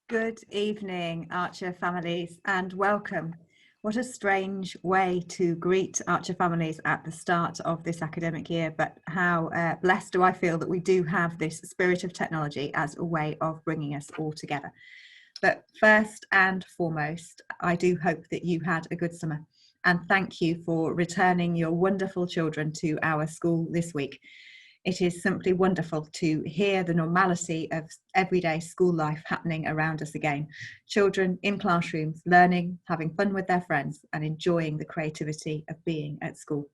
Good evening, Archer families, and welcome. What a strange way to greet Archer families at the start of this academic year, but how blessed do I feel that we do have this spirit of technology as a way of bringing us all together. But first and foremost, I do hope that you had a good summer, and thank you for returning your wonderful children to our school this week. It is simply wonderful to hear the normality of everyday school life happening around us again. Children in classrooms, learning, having fun with their friends, and enjoying the creativity of being at school.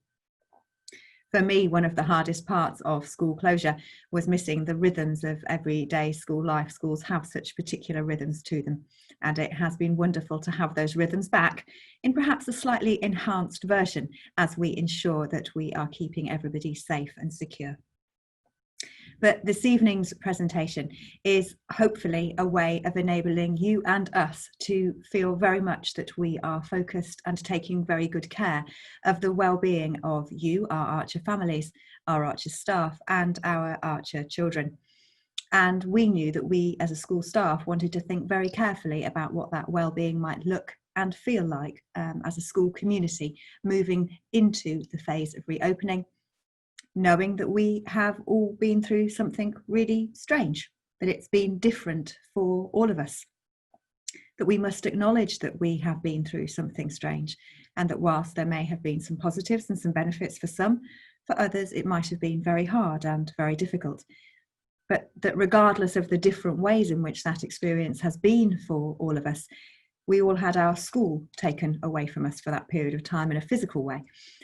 For me, one of the hardest parts of school closure was missing the rhythms of everyday school life. Schools have such particular rhythms to them, and it has been wonderful to have those rhythms back in perhaps a slightly enhanced version as we ensure that we are keeping everybody safe and secure. But this evening's presentation is hopefully a way of enabling you and us to feel very much that we are focused and taking very good care of the well-being of you, our Archer families, our Archer staff, and our Archer children. And we knew that we as a school staff wanted to think very carefully about what that well-being might look and feel like as a school community moving into the phase of reopening, knowing that we have all been through something really strange, that it's been different for all of us, that we must acknowledge that we have been through something strange, and that whilst there may have been some positives and some benefits for some, for others it might have been very hard and very difficult. But that regardless of the different ways in which that experience has been for all of us, we all had our school taken away from us for that period of time in a physical way,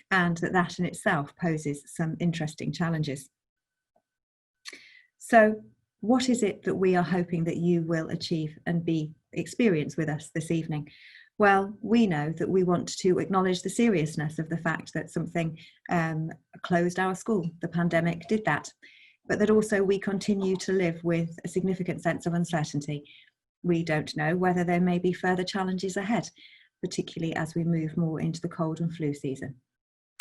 and that in itself poses some interesting challenges. So what is it that we are hoping that you will achieve and experience with us this evening? Well, we know that we want to acknowledge the seriousness of the fact that something closed our school. The pandemic did that, but that also we continue to live with a significant sense of uncertainty. We don't know whether there may be further challenges ahead, particularly as we move more into the cold and flu season.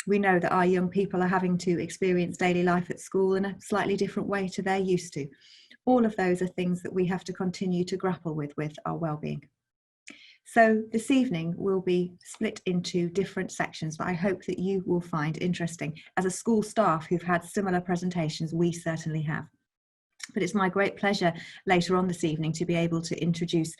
We know that our young people are having to experience daily life at school in a slightly different way to they're used to. All of those are things that we have to continue to grapple with our well-being. So this evening will be split into different sections that I hope that you will find interesting. As a school staff who've had similar presentations, we certainly have. But it's my great pleasure later on this evening to be able to introduce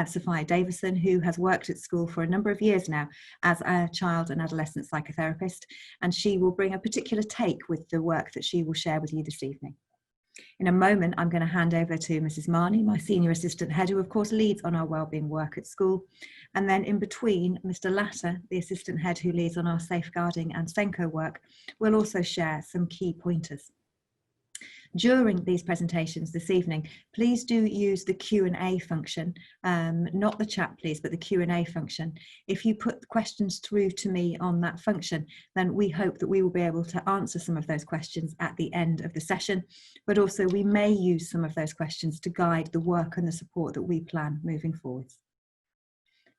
Sophia Davison, who has worked at school for a number of years now as a child and adolescent psychotherapist, and she will bring a particular take with the work that she will share with you this evening. In a moment, I'm going to hand over to Mrs. Marnie, my senior assistant head, who of course leads on our wellbeing work at school. And then in between, Mr. Latter, the assistant head who leads on our safeguarding and SENCO work, will also share some key pointers. During these presentations this evening, please do use the Q&A function, not the chat please, but the Q&A function. If you put questions through to me on that function, then we hope that we will be able to answer some of those questions at the end of the session, but also we may use some of those questions to guide the work and the support that we plan moving forwards.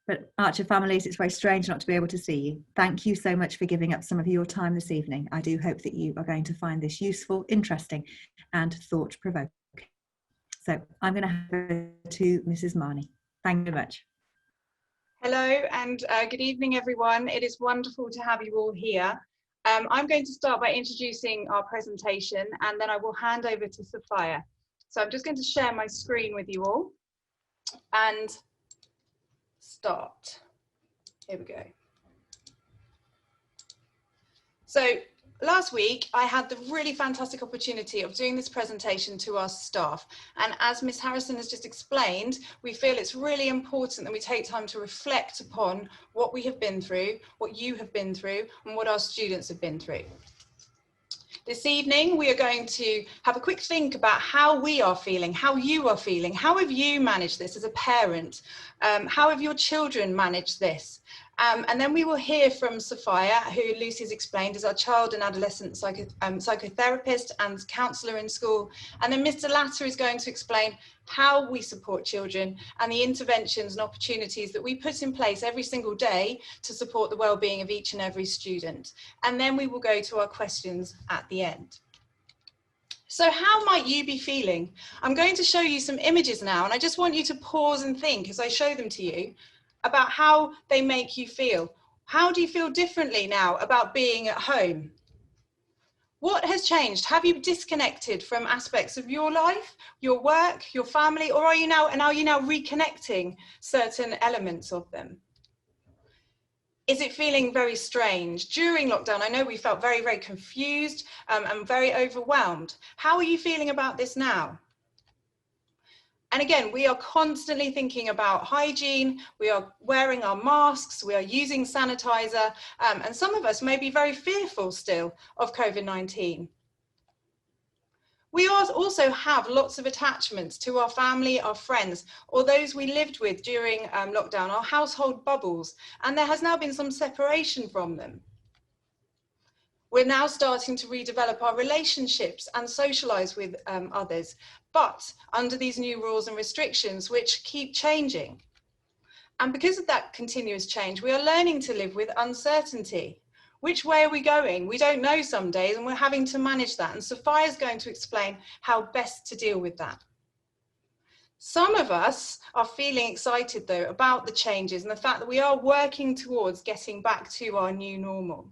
But Archer families, it's very strange not to be able to see you. Thank you so much for giving up some of your time this evening. I do hope that you are going to find this useful, interesting, and thought-provoking. So I'm going to hand over to Mrs. Marnie. Thank you very much. Hello and good evening, everyone. It is wonderful to have you all here. I'm going to start by introducing our presentation, and then I will hand over to Sophia. So I'm just going to share my screen with you all and start. Here we go. So last week, I had the really fantastic opportunity of doing this presentation to our staff. And as Ms. Harrison has just explained, we feel it's really important that we take time to reflect upon what we have been through, what you have been through, and what our students have been through. This evening, we are going to have a quick think about how we are feeling, how you are feeling. How have you managed this as a parent? How have your children managed this? And then we will hear from Sophia, who Lucy has explained is our child and adolescent psychotherapist and counsellor in school. And then Mr. Latter is going to explain how we support children and the interventions and opportunities that we put in place every single day to support the well-being of each and every student. And then we will go to our questions at the end. So how might you be feeling? I'm going to show you some images now, and I just want you to pause and think as I show them to you about how they make you feel. How do you feel differently now about being at home? What has changed? Have you disconnected from aspects of your life, your work, your family, or are you now reconnecting certain elements of them? Is it feeling very strange? During lockdown, I know we felt very, very confused and very overwhelmed. How are you feeling about this now? And again, we are constantly thinking about hygiene, we are wearing our masks, we are using sanitizer, and some of us may be very fearful still of COVID-19. We also have lots of attachments to our family, our friends, or those we lived with during lockdown, our household bubbles, and there has now been some separation from them. We're now starting to redevelop our relationships and socialize with others, but under these new rules and restrictions, which keep changing. And because of that continuous change, we are learning to live with uncertainty. Which way are we going? We don't know some days, and we're having to manage that. And Sophia is going to explain how best to deal with that. Some of us are feeling excited, though, about the changes and the fact that we are working towards getting back to our new normal.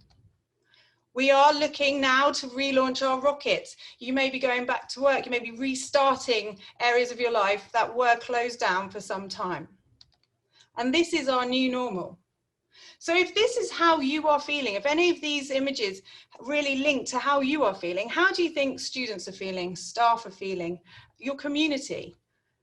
We are looking now to relaunch our rockets. You may be going back to work, you may be restarting areas of your life that were closed down for some time. And this is our new normal. So if this is how you are feeling, if any of these images really link to how you are feeling, how do you think students are feeling, staff are feeling, your community?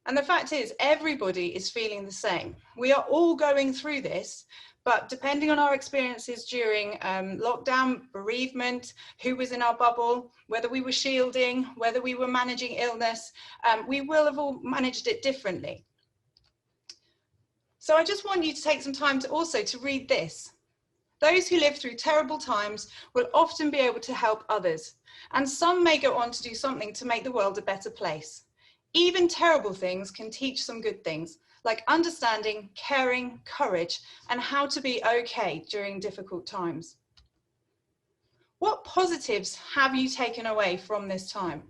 And the fact is, everybody is feeling the same. We are all going through this, but depending on our experiences during lockdown, bereavement, who was in our bubble, whether we were shielding, whether we were managing illness, we will have all managed it differently. So I just want you to take some time to read this. Those who live through terrible times will often be able to help others, and some may go on to do something to make the world a better place. Even terrible things can teach some good things, like understanding, caring, courage, and how to be okay during difficult times. What positives have you taken away from this time?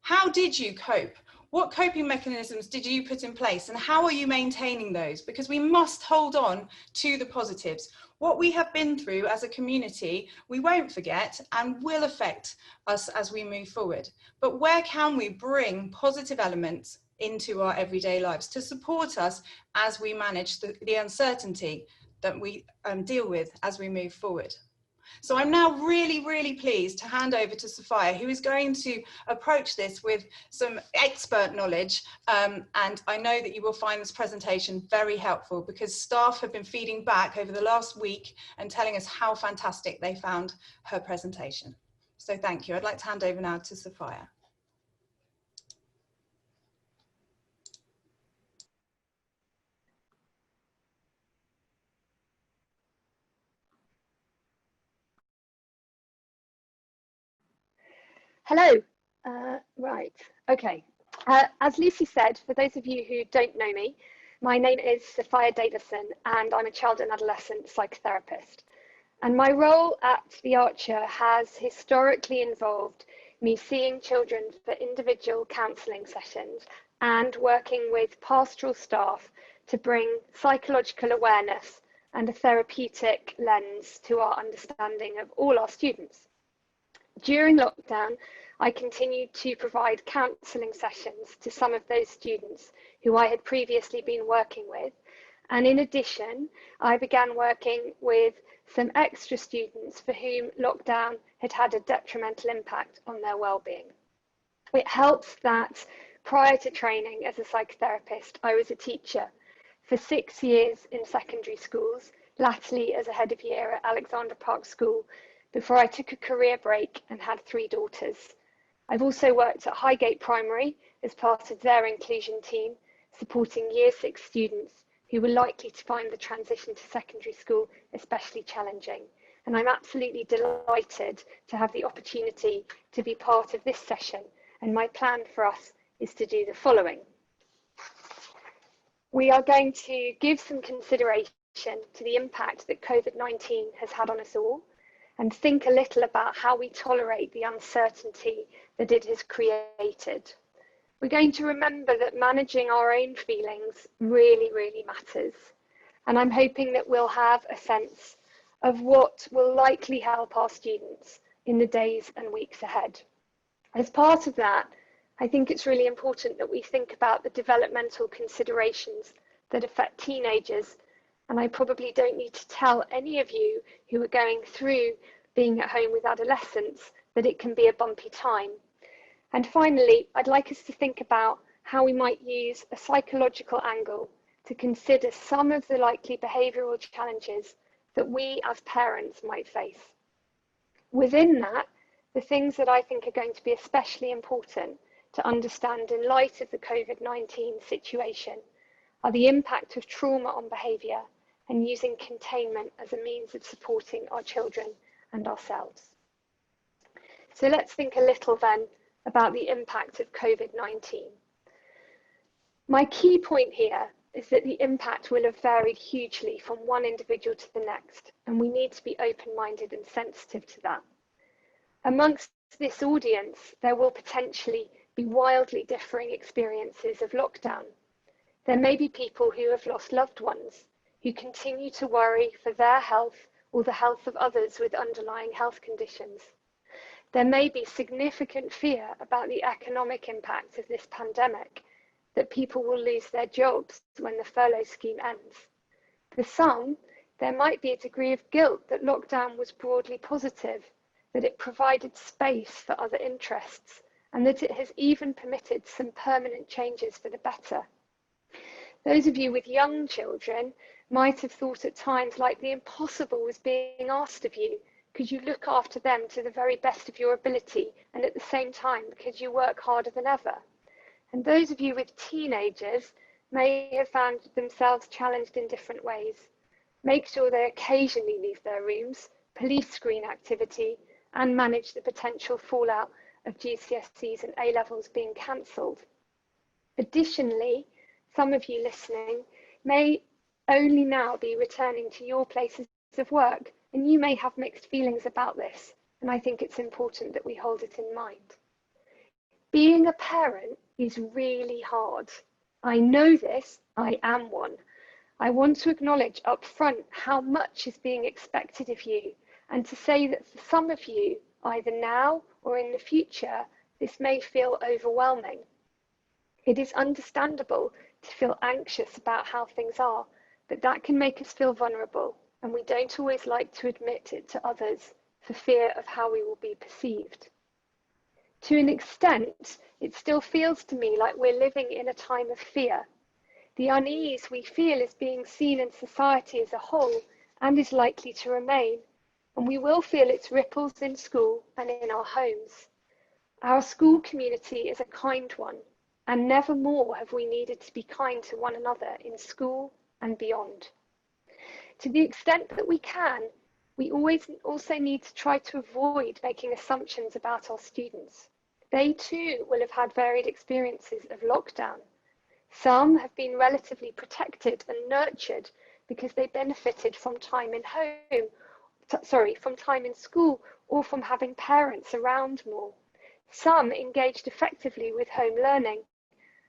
How did you cope? What coping mechanisms did you put in place, and how are you maintaining those? Because we must hold on to the positives. What we have been through as a community, we won't forget and will affect us as we move forward. But where can we bring positive elements into our everyday lives to support us as we manage the uncertainty that we deal with as we move forward? So I'm now really, really pleased to hand over to Sophia, who is going to approach this with some expert knowledge. And I know that you will find this presentation very helpful, because staff have been feeding back over the last week and telling us how fantastic they found her presentation. So thank you. I'd like to hand over now to Sophia. Hello. Right. Okay. As Lucy said, for those of you who don't know me, my name is Sophia Davison, and I'm a child and adolescent psychotherapist. And my role at The Archer has historically involved me seeing children for individual counselling sessions and working with pastoral staff to bring psychological awareness and a therapeutic lens to our understanding of all our students. During lockdown, I continued to provide counselling sessions to some of those students who I had previously been working with. And in addition, I began working with some extra students for whom lockdown had had a detrimental impact on their well-being. It helps that prior to training as a psychotherapist, I was a teacher for 6 years in secondary schools, latterly as a head of year at Alexandra Park School, before I took a career break and had 3 daughters. I've also worked at Highgate Primary as part of their inclusion team, supporting Year 6 students who were likely to find the transition to secondary school especially challenging. And I'm absolutely delighted to have the opportunity to be part of this session. And my plan for us is to do the following. We are going to give some consideration to the impact that COVID-19 has had on us all, and think a little about how we tolerate the uncertainty that it has created. We're going to remember that managing our own feelings really, really matters. And I'm hoping that we'll have a sense of what will likely help our students in the days and weeks ahead. As part of that, I think it's really important that we think about the developmental considerations that affect teenagers. And I probably don't need to tell any of you who are going through being at home with adolescents that it can be a bumpy time. And finally, I'd like us to think about how we might use a psychological angle to consider some of the likely behavioural challenges that we as parents might face. Within that, the things that I think are going to be especially important to understand in light of the COVID-19 situation are the impact of trauma on behaviour and using containment as a means of supporting our children and ourselves. So let's think a little then about the impact of COVID-19. My key point here is that the impact will have varied hugely from one individual to the next, and we need to be open-minded and sensitive to that. Amongst this audience, there will potentially be wildly differing experiences of lockdown. There may be people who have lost loved ones, who continue to worry for their health or the health of others with underlying health conditions. There may be significant fear about the economic impact of this pandemic, that people will lose their jobs when the furlough scheme ends. For some, there might be a degree of guilt that lockdown was broadly positive, that it provided space for other interests, and that it has even permitted some permanent changes for the better. Those of you with young children might have thought at times like the impossible was being asked of you. Could you look after them to the very best of your ability, and at the same time, could you work harder than ever? And those of you with teenagers may have found themselves challenged in different ways. Make sure they occasionally leave their rooms, police screen activity, and manage the potential fallout of GCSEs and A-levels being cancelled. Additionally, some of you listening may only now be returning to your places of work, and you may have mixed feelings about this, and I think it's important that we hold it in mind. Being a parent is really hard. I know this, I am one. I want to acknowledge up front how much is being expected of you, and to say that for some of you, either now or in the future, this may feel overwhelming. It is understandable to feel anxious about how things are, but that can make us feel vulnerable, and we don't always like to admit it to others for fear of how we will be perceived. To an extent, it still feels to me like we're living in a time of fear. The unease we feel is being seen in society as a whole and is likely to remain, and we will feel its ripples in school and in our homes. Our school community is a kind one, and never more have we needed to be kind to one another in school and beyond. To the extent that we can, we also need to try to avoid making assumptions about our students. They too will have had varied experiences of lockdown. Some have been relatively protected and nurtured because they benefited from time in school, or from having parents around more. Some engaged effectively with home learning,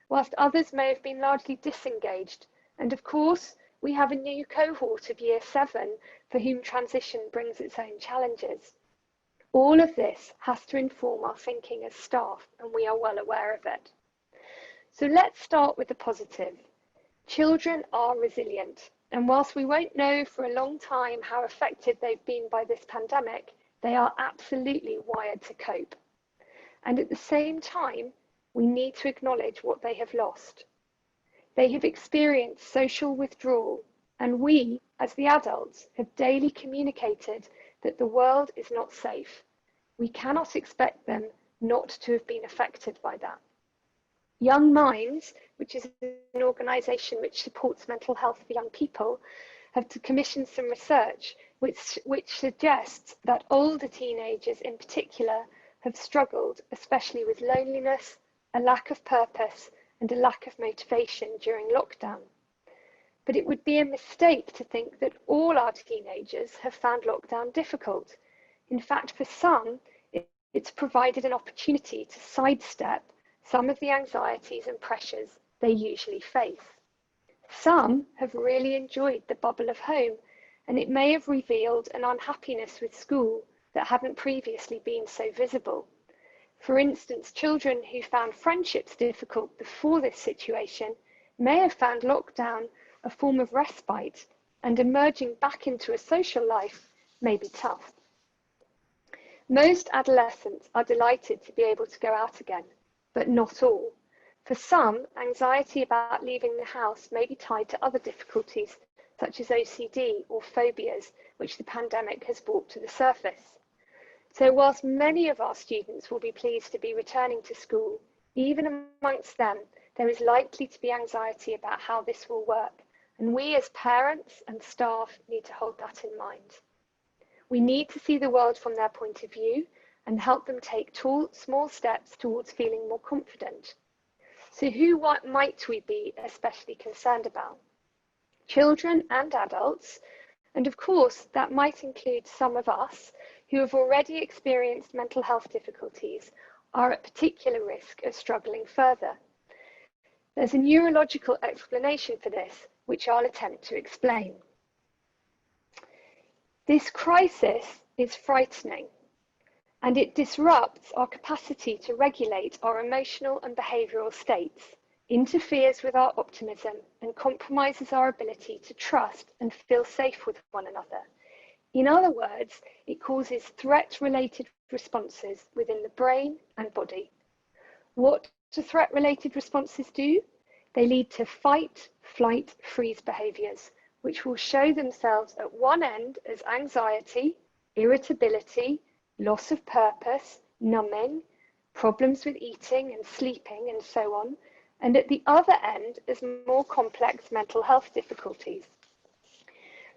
whilst others may have been largely disengaged. And of course, we have a new cohort of Year 7 for whom transition brings its own challenges. All of this has to inform our thinking as staff, and we are well aware of it. So let's start with the positive. Children are resilient, and whilst we won't know for a long time how affected they've been by this pandemic, they are absolutely wired to cope. And at the same time, we need to acknowledge what they have lost. They have experienced social withdrawal, and we, as the adults, have daily communicated that the world is not safe. We cannot expect them not to have been affected by that. Young Minds, which is an organisation which supports mental health for young people, have commissioned some research which suggests that older teenagers in particular have struggled, especially with loneliness, a lack of purpose, and a lack of motivation during lockdown. But it would be a mistake to think that all our teenagers have found lockdown difficult. In fact, for some, it's provided an opportunity to sidestep some of the anxieties and pressures they usually face. Some have really enjoyed the bubble of home, and it may have revealed an unhappiness with school that hadn't previously been so visible. For instance, children who found friendships difficult before this situation may have found lockdown a form of respite, and emerging back into a social life may be tough. Most adolescents are delighted to be able to go out again, but not all. For some, anxiety about leaving the house may be tied to other difficulties, such as OCD or phobias, which the pandemic has brought to the surface. So whilst many of our students will be pleased to be returning to school, even amongst them, there is likely to be anxiety about how this will work. And we as parents and staff need to hold that in mind. We need to see the world from their point of view and help them take small steps towards feeling more confident. So what might we be especially concerned about? Children and adults, and of course that might include some of us who have already experienced mental health difficulties, are at particular risk of struggling further. There's a neurological explanation for this, which I'll attempt to explain. This crisis is frightening, and it disrupts our capacity to regulate our emotional and behavioural states, interferes with our optimism, and compromises our ability to trust and feel safe with one another. In other words, it causes threat-related responses within the brain and body. What do threat-related responses do? They lead to fight, flight, freeze behaviours, which will show themselves at one end as anxiety, irritability, loss of purpose, numbing, problems with eating and sleeping, and so on, and at the other end as more complex mental health difficulties.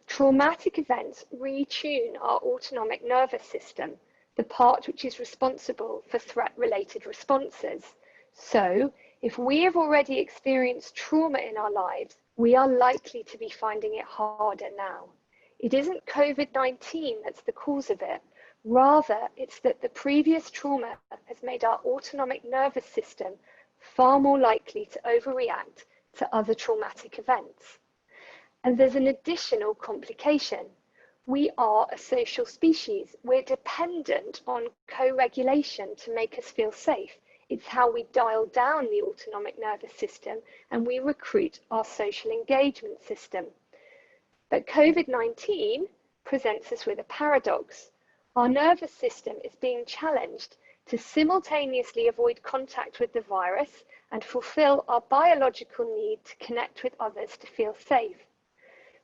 Traumatic events retune our autonomic nervous system, the part which is responsible for threat-related responses. So, if we have already experienced trauma in our lives, we are likely to be finding it harder now. It isn't COVID-19 that's the cause of it. Rather, it's that the previous trauma has made our autonomic nervous system far more likely to overreact to other traumatic events. And there's an additional complication. We are a social species. We're dependent on co-regulation to make us feel safe. It's how we dial down the autonomic nervous system and we recruit our social engagement system. But COVID-19 presents us with a paradox. Our nervous system is being challenged to simultaneously avoid contact with the virus and fulfill our biological need to connect with others to feel safe.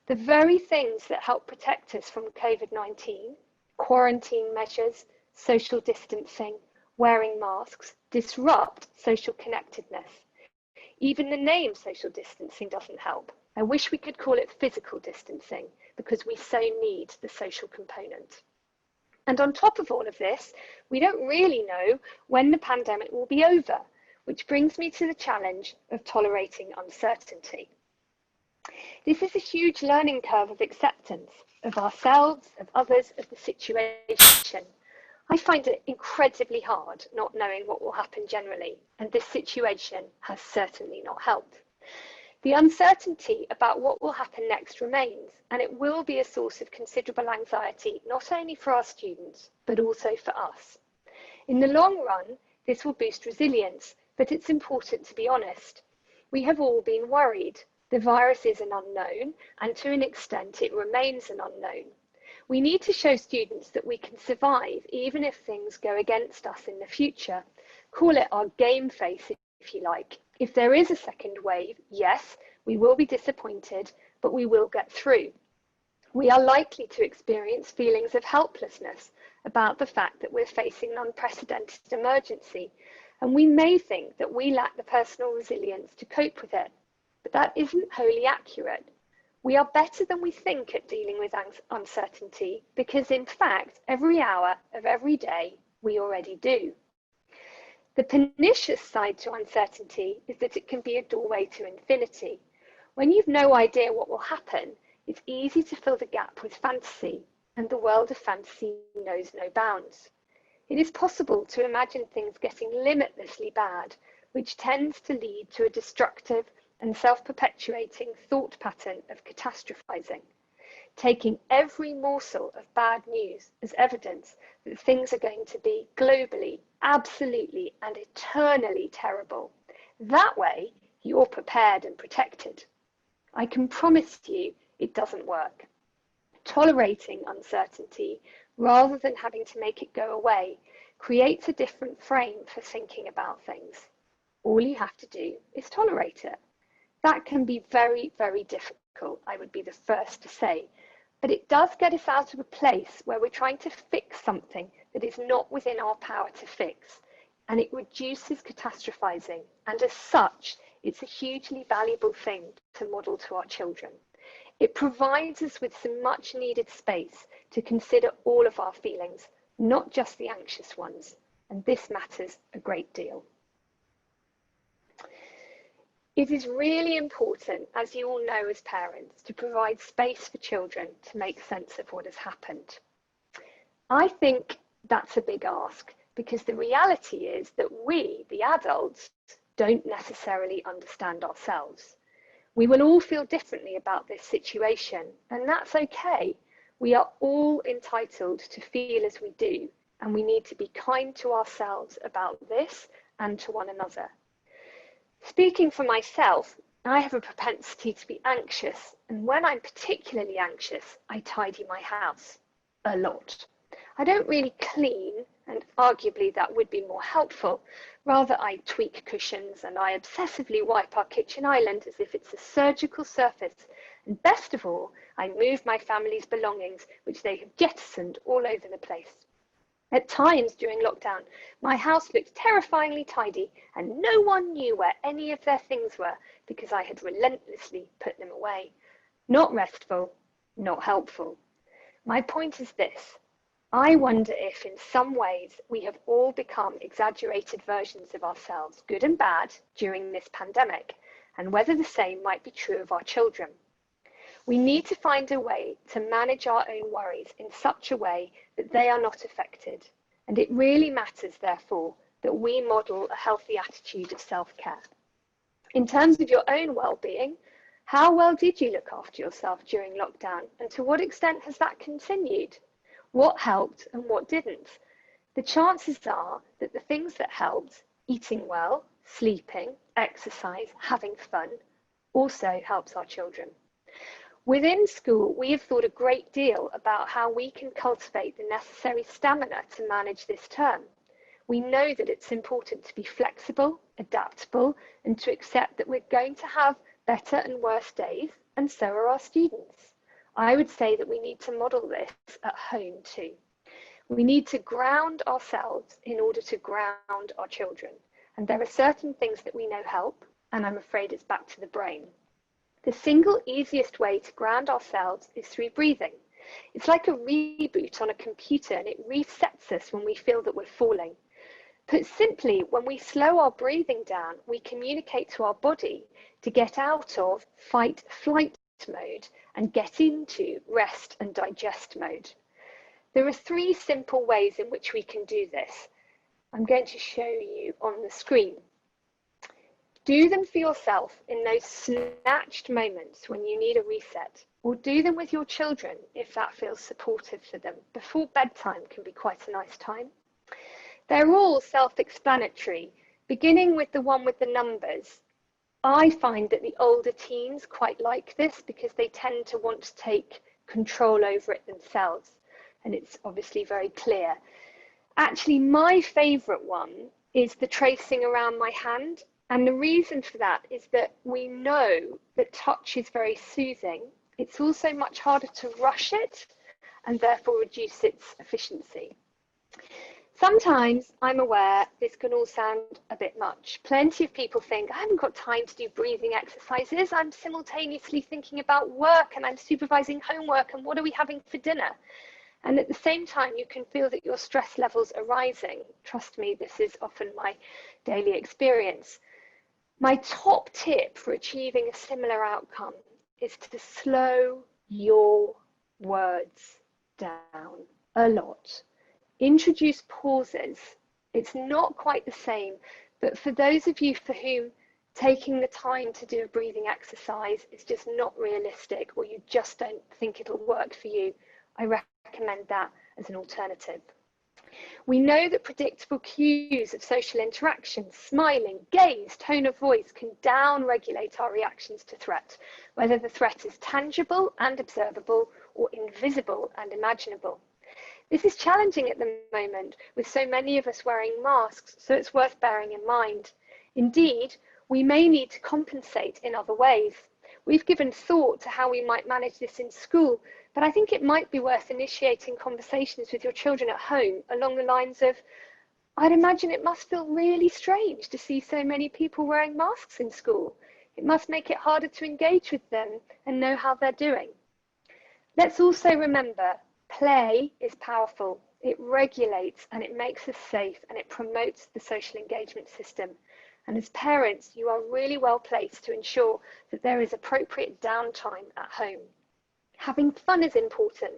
The very things that help protect us from COVID-19, quarantine measures, social distancing, wearing masks, disrupt social connectedness. Even the name social distancing doesn't help. I wish we could call it physical distancing because we so need the social component. And on top of all of this, we don't really know when the pandemic will be over, which brings me to the challenge of tolerating uncertainty. This is a huge learning curve of acceptance of ourselves, of others, of the situation. I find it incredibly hard not knowing what will happen generally, and this situation has certainly not helped. The uncertainty about what will happen next remains, and it will be a source of considerable anxiety, not only for our students, but also for us. In the long run, this will boost resilience, but it's important to be honest. We have all been worried. The virus is an unknown, and to an extent it remains an unknown. We need to show students that we can survive even if things go against us in the future. Call it our game face if you like. If there is a second wave, yes, we will be disappointed, but we will get through. We are likely to experience feelings of helplessness about the fact that we're facing an unprecedented emergency, and we may think that we lack the personal resilience to cope with it. But that isn't wholly accurate. We are better than we think at dealing with uncertainty because, in fact, every hour of every day, we already do. The pernicious side to uncertainty is that it can be a doorway to infinity. When you've no idea what will happen, it's easy to fill the gap with fantasy. and the world of fantasy knows no bounds. It is possible to imagine things getting limitlessly bad, which tends to lead to a destructive and self-perpetuating thought pattern of catastrophizing, taking every morsel of bad news as evidence that things are going to be globally, absolutely, and eternally terrible. That way, you're prepared and protected. I can promise you it doesn't work. Tolerating uncertainty, rather than having to make it go away, creates a different frame for thinking about things. All you have to do is tolerate it. That can be very, very difficult, I would be the first to say, but it does get us out of a place where we're trying to fix something that is not within our power to fix, and it reduces catastrophizing, and as such, it's a hugely valuable thing to model to our children. It provides us with some much needed space to consider all of our feelings, not just the anxious ones, and this matters a great deal. It is really important, as you all know as parents, to provide space for children to make sense of what has happened. I think that's a big ask, because the reality is that we, the adults, don't necessarily understand ourselves. We will all feel differently about this situation, and that's okay. We are all entitled to feel as we do, and we need to be kind to ourselves about this and to one another. Speaking for myself, I have a propensity to be anxious, and when I'm particularly anxious, I tidy my house a lot. I don't really clean, and arguably that would be more helpful. Rather, I tweak cushions and I obsessively wipe our kitchen island as if it's a surgical surface. And best of all, I move my family's belongings, which they have jettisoned all over the place. At times during lockdown, my house looked terrifyingly tidy and no one knew where any of their things were because I had relentlessly put them away. Not restful, not helpful. My point is this. I wonder if in some ways we have all become exaggerated versions of ourselves, good and bad, during this pandemic, and whether the same might be true of our children. We need to find a way to manage our own worries in such a way that they are not affected. And it really matters, therefore, that we model a healthy attitude of self-care. In terms of your own well-being, how well did you look after yourself during lockdown, and to what extent has that continued? What helped and what didn't? The chances are that the things that helped, eating well, sleeping, exercise, having fun, also helps our children. Within school, we have thought a great deal about how we can cultivate the necessary stamina to manage this term. We know that it's important to be flexible, adaptable, and to accept that we're going to have better and worse days, and so are our students. I would say that we need to model this at home too. We need to ground ourselves in order to ground our children. And there are certain things that we know help, and I'm afraid it's back to the brain. The single easiest way to ground ourselves is through breathing. It's like a reboot on a computer, and it resets us when we feel that we're falling. Put simply, when we slow our breathing down, we communicate to our body to get out of fight-flight mode and get into rest and digest mode. There are 3 simple ways in which we can do this. I'm going to show you on the screen. Do them for yourself in those snatched moments when you need a reset, or do them with your children if that feels supportive for them. Before bedtime can be quite a nice time. They're all self-explanatory, beginning with the one with the numbers. I find that the older teens quite like this because they tend to want to take control over it themselves, and it's obviously very clear. Actually, my favourite one is the tracing around my hand, and the reason for that is that we know that touch is very soothing. It's also much harder to rush it and therefore reduce its efficiency. Sometimes I'm aware this can all sound a bit much. Plenty of people think, I haven't got time to do breathing exercises. I'm simultaneously thinking about work and I'm supervising homework and what are we having for dinner? And at the same time, you can feel that your stress levels are rising. Trust me, this is often my daily experience. My top tip for achieving a similar outcome is to slow your words. down a lot. Introduce pauses. It's not quite the same, but for those of you for whom taking the time to do a breathing exercise is just not realistic, or you just don't think it'll work for you, I recommend that as an alternative. We know that predictable cues of social interaction, smiling, gaze, tone of voice can down-regulate our reactions to threat, whether the threat is tangible and observable or invisible and imaginable. This is challenging at the moment with so many of us wearing masks, so it's worth bearing in mind. Indeed, we may need to compensate in other ways. We've given thought to how we might manage this in school, but I think it might be worth initiating conversations with your children at home along the lines of, I'd imagine it must feel really strange to see so many people wearing masks in school. It must make it harder to engage with them and know how they're doing. Let's also remember, play is powerful. It regulates and it makes us safe and it promotes the social engagement system. And as parents, you are really well placed to ensure that there is appropriate downtime at home. Having fun is important.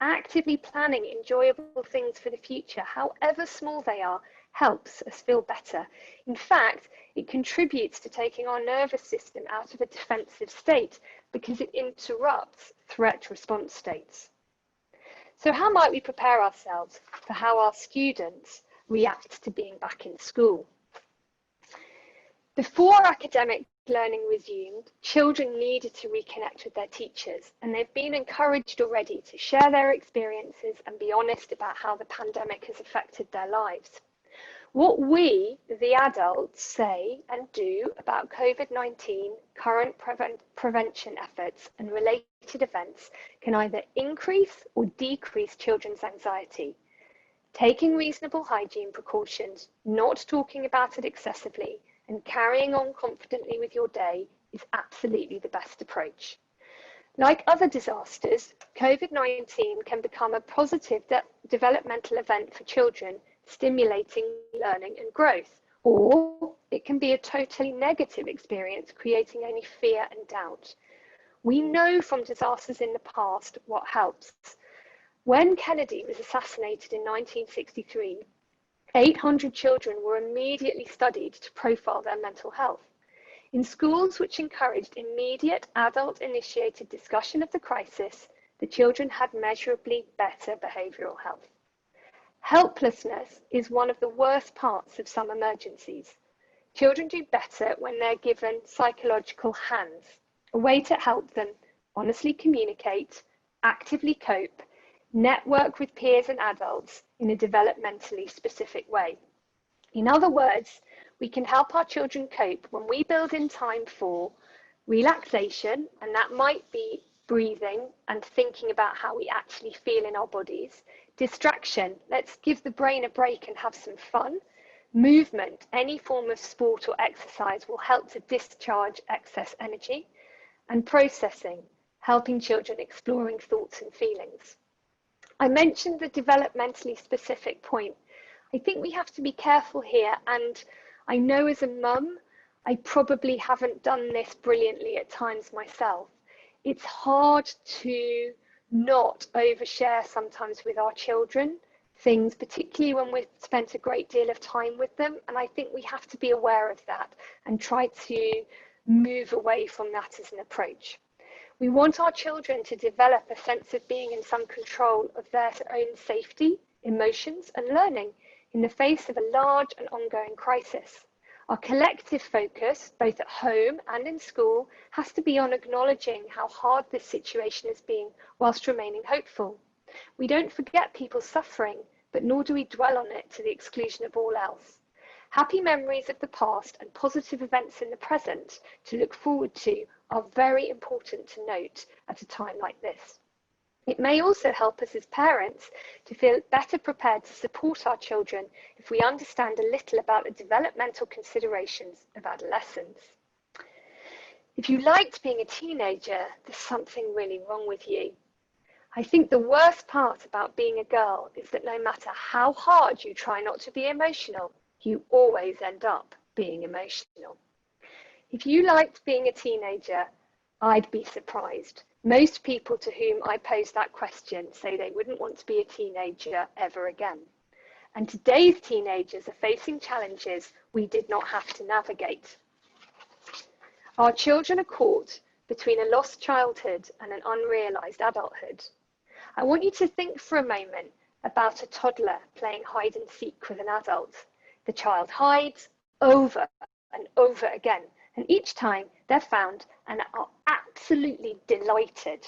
Actively planning enjoyable things for the future, however small they are, helps us feel better. In fact, it contributes to taking our nervous system out of a defensive state because it interrupts threat response states. So how might we prepare ourselves for how our students react to being back in school? Before academic learning resumed, children needed to reconnect with their teachers, and they've been encouraged already to share their experiences and be honest about how the pandemic has affected their lives. What we, the adults, say and do about COVID-19, current prevention efforts and related events can either increase or decrease children's anxiety. Taking reasonable hygiene precautions, not talking about it excessively, and carrying on confidently with your day is absolutely the best approach. Like other disasters, COVID-19 can become a positive developmental event for children, stimulating learning and growth, or it can be a totally negative experience, creating only fear and doubt. We know from disasters in the past what helps. When Kennedy was assassinated in 1963, 800 children were immediately studied to profile their mental health. In schools which encouraged immediate adult-initiated discussion of the crisis, the children had measurably better behavioural health. Helplessness is one of the worst parts of some emergencies. Children do better when they're given psychological hands, a way to help them honestly communicate, actively cope, network with peers and adults in a developmentally specific way. In other words, we can help our children cope when we build in time for relaxation, and that might be breathing and thinking about how we actually feel in our bodies. Distraction, let's give the brain a break and have some fun. Movement, any form of sport or exercise will help to discharge excess energy. And processing, helping children exploring thoughts and feelings. I mentioned the developmentally specific point. I think we have to be careful here, and I know as a mum, I probably haven't done this brilliantly at times myself. It's hard to not overshare sometimes with our children things, particularly when we've spent a great deal of time with them, and I think we have to be aware of that and try to move away from that as an approach. We want our children to develop a sense of being in some control of their own safety, emotions, and learning in the face of a large and ongoing crisis. Our collective focus, both at home and in school, has to be on acknowledging how hard this situation is being whilst remaining hopeful. We don't forget people's suffering, but nor do we dwell on it to the exclusion of all else. Happy memories of the past and positive events in the present to look forward to are very important to note at a time like this. It may also help us as parents to feel better prepared to support our children if we understand a little about the developmental considerations of adolescence. If you liked being a teenager, there's something really wrong with you. I think the worst part about being a girl is that no matter how hard you try not to be emotional, you always end up being emotional. If you liked being a teenager, I'd be surprised. Most people to whom I pose that question say they wouldn't want to be a teenager ever again. And today's teenagers are facing challenges we did not have to navigate. Our children are caught between a lost childhood and an unrealized adulthood. I want you to think for a moment about a toddler playing hide and seek with an adult. The child hides over and over again, and each time they're found and are absolutely delighted.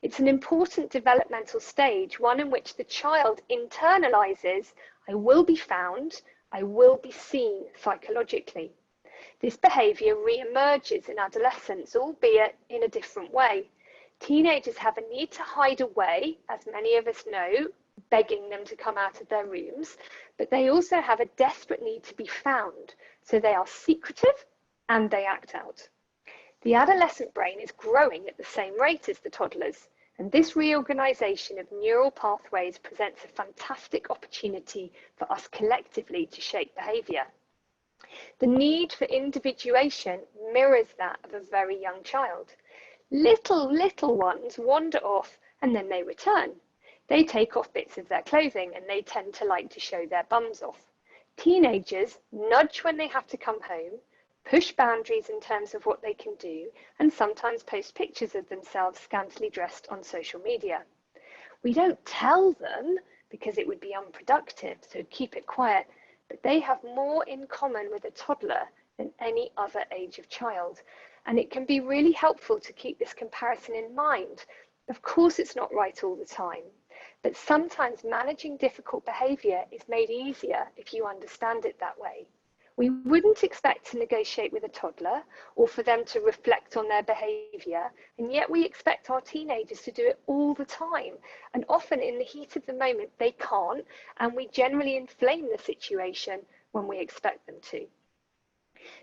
It's an important developmental stage, one in which the child internalizes, I will be found, I will be seen psychologically. This behaviour re-emerges in adolescence, albeit in a different way. Teenagers have a need to hide away, as many of us know, begging them to come out of their rooms, but they also have a desperate need to be found, so they are secretive and they act out. The adolescent brain is growing at the same rate as the toddlers, and this reorganisation of neural pathways presents a fantastic opportunity for us collectively to shape behaviour. The need for individuation mirrors that of a very young child. Little ones wander off and then they return. They take off bits of their clothing and they tend to like to show their bums off. Teenagers nudge when they have to come home, push boundaries in terms of what they can do, and sometimes post pictures of themselves scantily dressed on social media. We don't tell them because it would be unproductive, so keep it quiet, but they have more in common with a toddler than any other age of child. And it can be really helpful to keep this comparison in mind. Of course, it's not right all the time, but sometimes managing difficult behaviour is made easier if you understand it that way. We wouldn't expect to negotiate with a toddler or for them to reflect on their behaviour, and yet we expect our teenagers to do it all the time. And often in the heat of the moment, they can't, and we generally inflame the situation when we expect them to.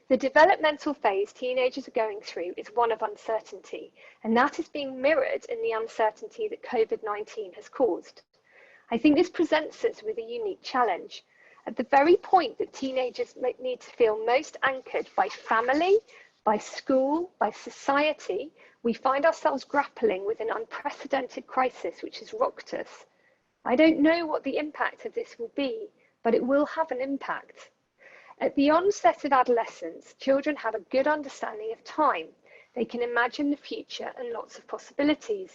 The developmental phase teenagers are going through is one of uncertainty, and that is being mirrored in the uncertainty that COVID-19 has caused. I think this presents us with a unique challenge. At the very point that teenagers need to feel most anchored by family, by school, by society, we find ourselves grappling with an unprecedented crisis which has rocked us. I don't know what the impact of this will be, but it will have an impact. At the onset of adolescence, children have a good understanding of time. They can imagine the future and lots of possibilities.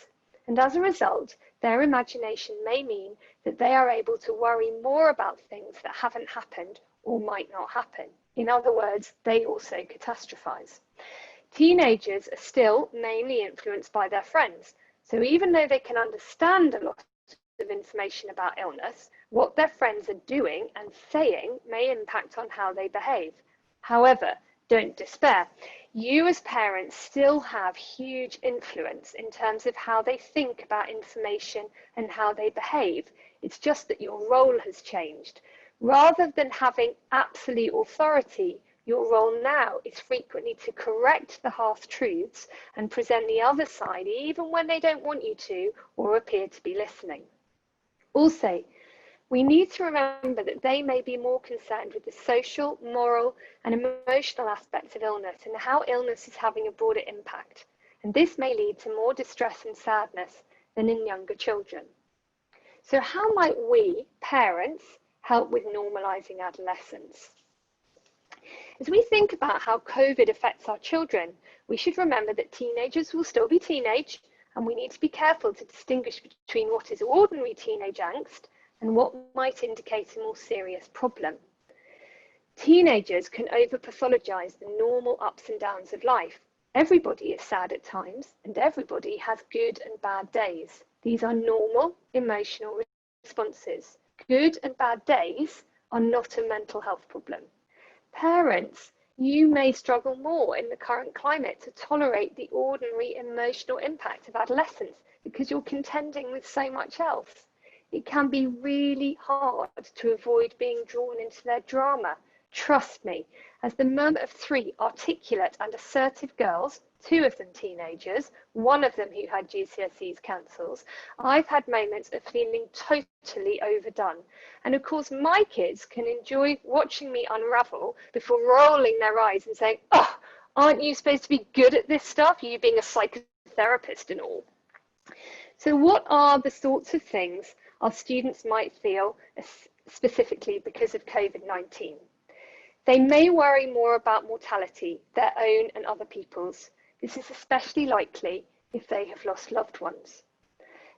And as a result, their imagination may mean that they are able to worry more about things that haven't happened or might not happen. In other words, they also catastrophize. Teenagers are still mainly influenced by their friends. So even though they can understand a lot of information about illness, what their friends are doing and saying may impact on how they behave. However, don't despair. You as parents still have huge influence in terms of how they think about information and how they behave. It's just that your role has changed. Rather than having absolute authority, your role now is frequently to correct the half truths and present the other side, even when they don't want you to or appear to be listening. Also, we need to remember that they may be more concerned with the social, moral, and emotional aspects of illness and how illness is having a broader impact. And this may lead to more distress and sadness than in younger children. So how might we, parents, help with normalising adolescence? As we think about how COVID affects our children, we should remember that teenagers will still be teenage, and we need to be careful to distinguish between what is ordinary teenage angst and what might indicate a more serious problem. Teenagers can over-pathologise the normal ups and downs of life. Everybody is sad at times, and everybody has good and bad days. These are normal emotional responses. Good and bad days are not a mental health problem. Parents, you may struggle more in the current climate to tolerate the ordinary emotional impact of adolescence because you're contending with so much else. It can be really hard to avoid being drawn into their drama. Trust me, as the mum of 3 articulate and assertive girls, 2 of them teenagers, 1 of them who had GCSEs cancelled, I've had moments of feeling totally overdone. And of course, my kids can enjoy watching me unravel before rolling their eyes and saying, "Oh, Aren't you supposed to be good at this stuff, you being a psychotherapist and all? So what are the sorts of things our students might feel specifically because of COVID-19? They may worry more about mortality, their own and other people's. This is especially likely if they have lost loved ones.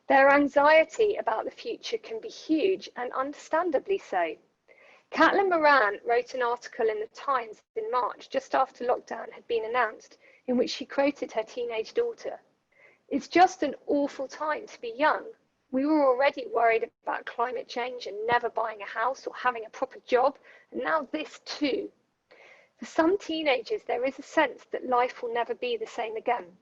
Their anxiety about the future can be huge, and understandably so. Caitlin Moran wrote an article in the Times in March, just after lockdown had been announced, in which she quoted her teenage daughter. "It's just an awful time to be young. We were already worried about climate change and never buying a house or having a proper job, and now this too." For some teenagers, there is a sense that life will never be the same again.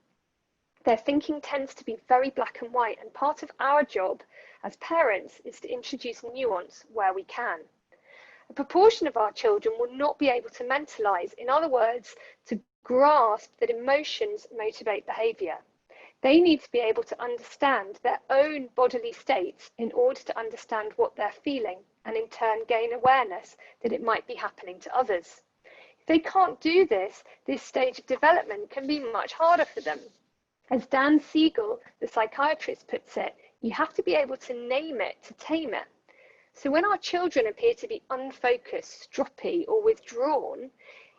Their thinking tends to be very black and white, and part of our job as parents is to introduce nuance where we can. A proportion of our children will not be able to mentalize, in other words, to grasp that emotions motivate behavior. They need to be able to understand their own bodily states in order to understand what they're feeling, and in turn gain awareness that it might be happening to others. If they can't do this, this stage of development can be much harder for them. As Dan Siegel, the psychiatrist, puts it, you have to be able to name it to tame it. So when our children appear to be unfocused, stroppy, or withdrawn,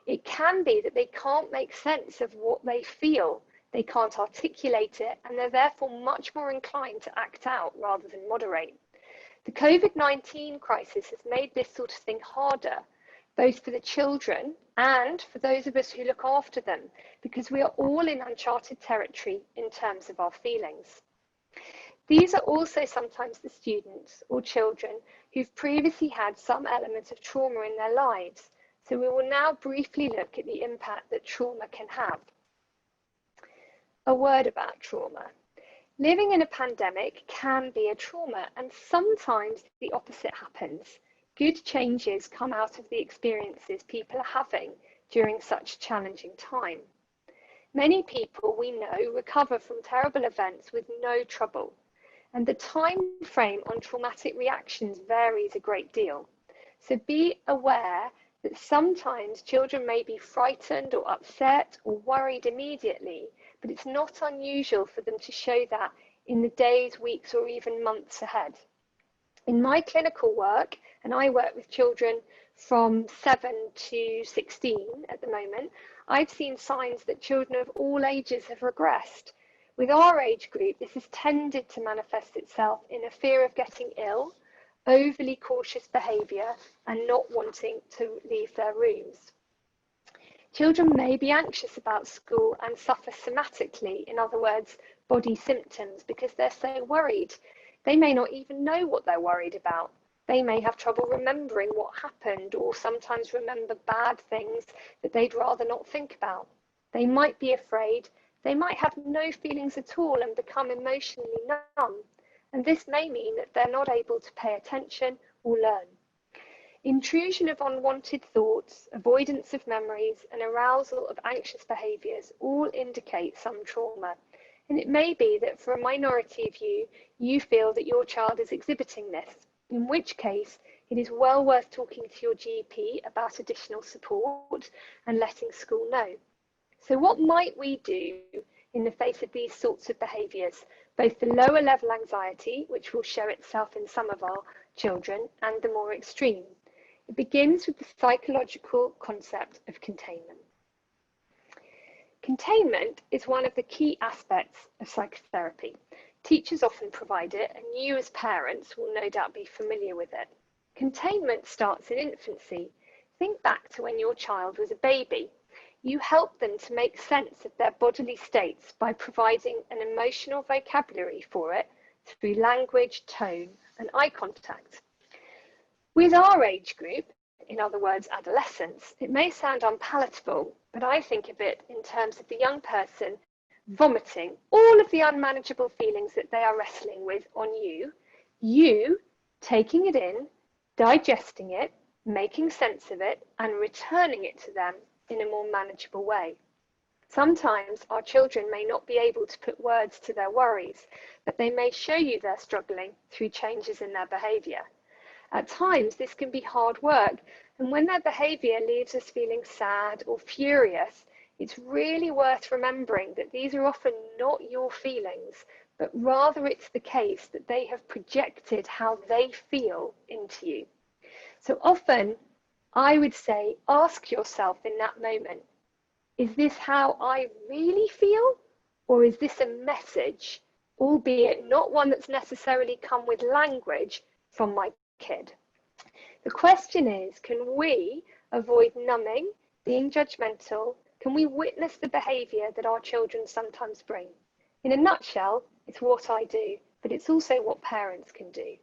it can be that they can't make sense of what they feel. They can't articulate it, and they're therefore much more inclined to act out rather than moderate. The COVID-19 crisis has made this sort of thing harder, both for the children and for those of us who look after them, because we are all in uncharted territory in terms of our feelings. These are also sometimes the students or children who've previously had some element of trauma in their lives. So we will now briefly look at the impact that trauma can have. A word about trauma. Living in a pandemic can be a trauma, and sometimes the opposite happens. Good changes come out of the experiences people are having during such a challenging time. Many people we know recover from terrible events with no trouble, and the time frame on traumatic reactions varies a great deal. So be aware that sometimes children may be frightened or upset or worried immediately, but it's not unusual for them to show that in the days, weeks, or even months ahead. In my clinical work, and I work with children from 7 to 16 at the moment, I've seen signs that children of all ages have regressed. With our age group, this has tended to manifest itself in a fear of getting ill, overly cautious behaviour, and not wanting to leave their rooms. Children may be anxious about school and suffer somatically, in other words, body symptoms, because they're so worried. They may not even know what they're worried about. They may have trouble remembering what happened, or sometimes remember bad things that they'd rather not think about. They might be afraid. They might have no feelings at all and become emotionally numb. And this may mean that they're not able to pay attention or learn. Intrusion of unwanted thoughts, avoidance of memories, and arousal of anxious behaviours all indicate some trauma. And it may be that for a minority of you, you feel that your child is exhibiting this, in which case it is well worth talking to your GP about additional support and letting school know. So what might we do in the face of these sorts of behaviours, both the lower level anxiety, which will show itself in some of our children, and the more extreme? It begins with the psychological concept of containment. Containment is one of the key aspects of psychotherapy. Teachers often provide it, and you as parents will no doubt be familiar with it. Containment starts in infancy. Think back to when your child was a baby. You help them to make sense of their bodily states by providing an emotional vocabulary for it through language, tone, and eye contact. With our age group, in other words, adolescence, it may sound unpalatable, but I think of it in terms of the young person vomiting all of the unmanageable feelings that they are wrestling with on you taking it in, digesting it, making sense of it, and returning it to them in a more manageable way. Sometimes our children may not be able to put words to their worries, but they may show you they're struggling through changes in their behaviour. At times, this can be hard work, and when their behaviour leaves us feeling sad or furious, it's really worth remembering that these are often not your feelings, but rather it's the case that they have projected how they feel into you. So often, I would say, ask yourself in that moment, is this how I really feel? Or is this a message, albeit not one that's necessarily come with language, from my kid? The question is, can we avoid numbing, being judgmental? Can we witness the behaviour that our children sometimes bring? In a nutshell, it's what I do, but it's also what parents can do.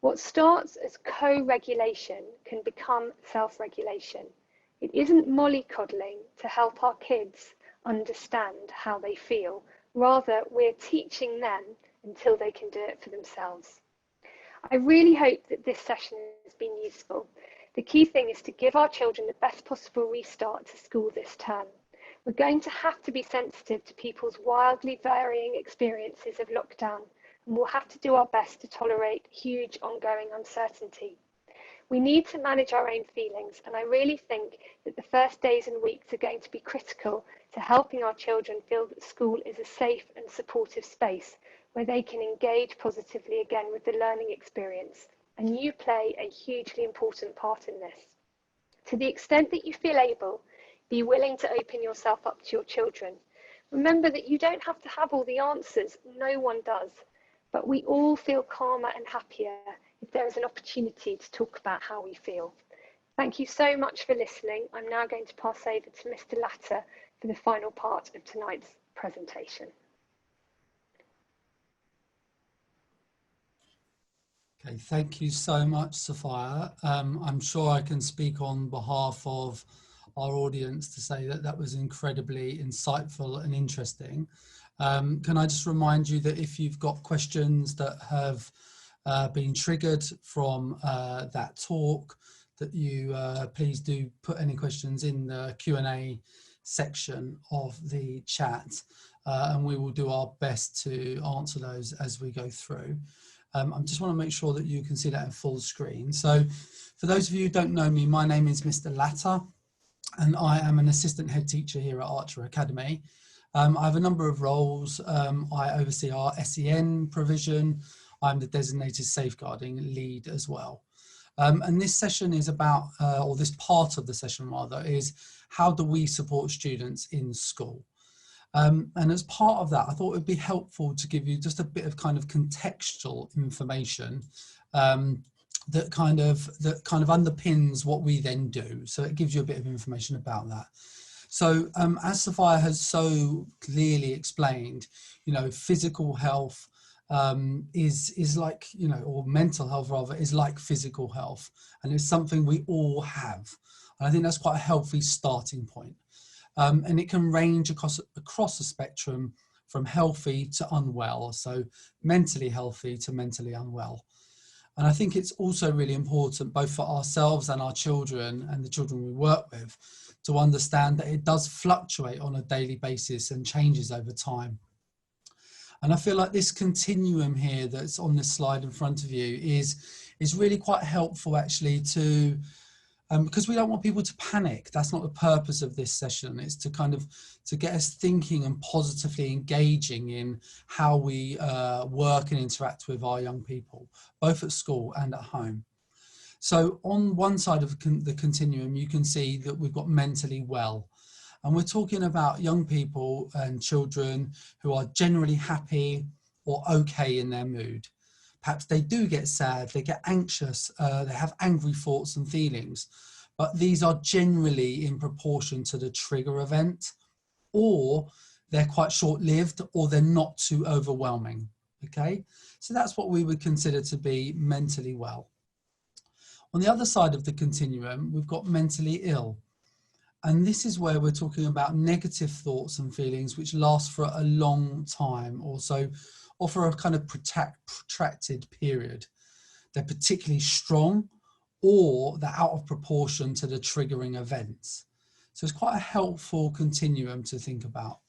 What starts as co-regulation can become self-regulation. It isn't mollycoddling to help our kids understand how they feel. Rather, we're teaching them until they can do it for themselves. I really hope that this session has been useful. The key thing is to give our children the best possible restart to school this term. We're going to have to be sensitive to people's wildly varying experiences of lockdown, and we'll have to do our best to tolerate huge ongoing uncertainty. We need to manage our own feelings, and I really think that the first days and weeks are going to be critical to helping our children feel that school is a safe and supportive space where they can engage positively again with the learning experience, and you play a hugely important part in this. To the extent that you feel able, be willing to open yourself up to your children. Remember that you don't have to have all the answers, no one does, but we all feel calmer and happier if there is an opportunity to talk about how we feel. Thank you so much for listening. I'm now going to pass over to Mr. Latter for the final part of tonight's presentation. Okay, thank you so much, Sophia. I'm sure I can speak on behalf of our audience to say that that was incredibly insightful and interesting. Can I just remind you that if you've got questions that have been triggered from that talk, that you please do put any questions in the Q&A section of the chat, and we will do our best to answer those as we go through. I just want to make sure that you can see that in full screen. So for those of you who don't know me, my name is Mr. Latter, and I am an assistant head teacher here at Archer Academy. I have a number of roles. I oversee our SEN provision. I'm the designated safeguarding lead as well. And this session is about, or this part of the session rather, is how do we support students in school? And as part of that, I thought it would be helpful to give you just a bit of kind of contextual information that kind of underpins what we then do. So it gives you a bit of information about that. So as Sophia has so clearly explained, you know, physical health is like, you know, or mental health rather, is like physical health, and it's something we all have. And I think that's quite a healthy starting point. And it can range across a spectrum from healthy to unwell, so mentally healthy to mentally unwell. And I think it's also really important, both for ourselves and our children and the children we work with, to understand that it does fluctuate on a daily basis and changes over time. And I feel like this continuum here that's on this slide in front of you is really quite helpful actually to, because we don't want people to panic. That's not the purpose of this session. It's to kind of to get us thinking and positively engaging in how we work and interact with our young people, both at school and at home. So on one side of the continuum, you can see that we've got mentally well. And we're talking about young people and children who are generally happy or okay in their mood. Perhaps they do get sad, they get anxious, they have angry thoughts and feelings, but these are generally in proportion to the trigger event, or they're quite short-lived, or they're not too overwhelming, okay? So that's what we would consider to be mentally well. On the other side of the continuum, we've got mentally ill. And this is where we're talking about negative thoughts and feelings which last for a long time, or for a kind of protracted period. They're particularly strong, or they're out of proportion to the triggering events. So it's quite a helpful continuum to think about.